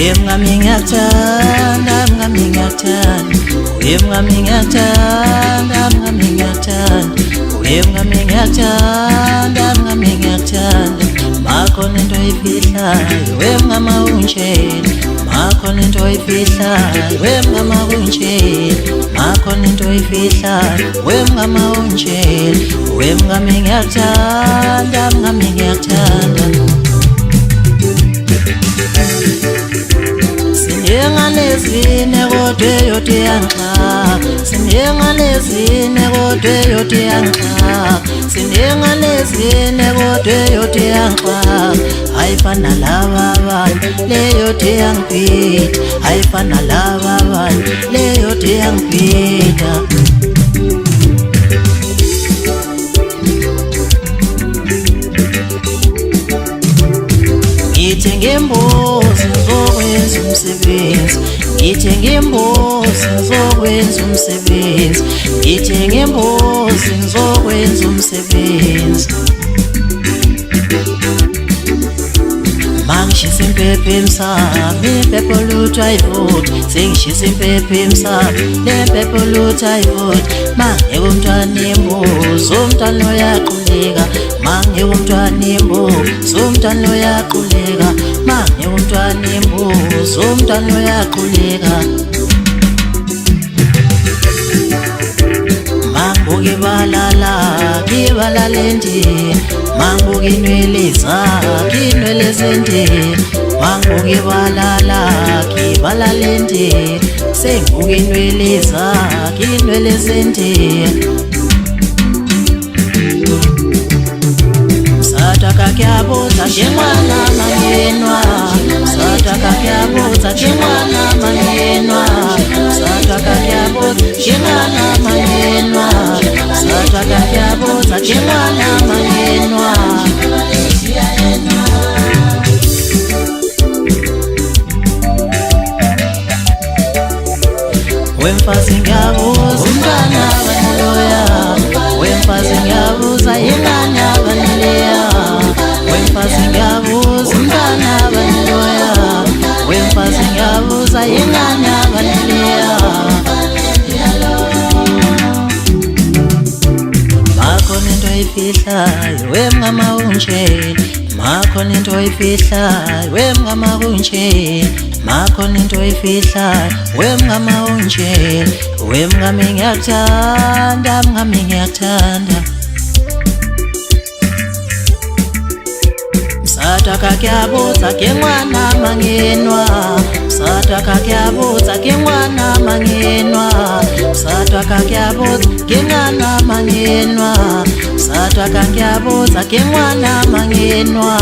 Mngami ngiyakuthanda, mngami ngiyakuthanda, mngami ngiyakuthanda, mngami ngiyakuthanda, mngami ngiyakuthanda, mngami ngiyakuthanda. Makhona into oyifihlayo mngama ungitshela, makhona into oyifihlayo mngama ungitshela, makhona into oyifihlayo mngama ungitshela. Mngami ngiyakuthanda, mngami ngiyakuthanda. Sinjengalezine kodwa eyodwa iyangixaka, sinjengalezine kodwa eyodwa iyangixaka, sinjengalezine kodwa eyodwa iyangixaka. Ayifana laba abanye leyodwa iyangibhida, ayifana laba abanye leyodwa iyangibhida. Ngithe ngembuzi ngizokwenza umsebenzi, ngithe ngembuzi ngizokwenza umsebenzi, ngithe ngembuzi ngizokwenza umsebenzi. Mangishisa impepho emsamo, impepho lutho ayivuthi, sengishisa impepho emsamo, lempepho lutho ayivuthi. Mangeke umntwana imbuzi, umntwana uyaquleka, mangeke umntwana imbuzi, umntwana uyaquleka, mangeke umntwana imbuzi, umntwana uyaquleka. Mangibuka ibala lendini, mangibuka inwele zakhe, inwele zendini, mangibuka ibala lendini, sengibuka inwele zakhe, inwele zendini. Msataka kuyabuza njengwana mangenwa, msataka kuyabuza njengwana mangenwa, msataka kuyabuza njengwana mangenwa, msataka kuyabuza njengwana mangenwa. Wemfazi ngiyabuza umntwana baniloya, wemfazi ngiyabuza ingane abanileya, wemfazi ngiyabuza umntwana baniloya, wemfazi ngiyabuza ingane abanileya. Makhona into oyifihlayo mngama ungitshela, makhona into oyifihlayo mngama ungitshela, makhona into oyifihlayo mngama ungitshela. Mngami ngiyakuthanda, mngami ngiyakuthanda. Msataka kuyabuza ke ngwana mangenwa, msataka kuyabuza ke ngwana mangenwa, msataka kuyabuza ke ngwana mangenwa, msataka kuyabuza ke ngwana mangenwa.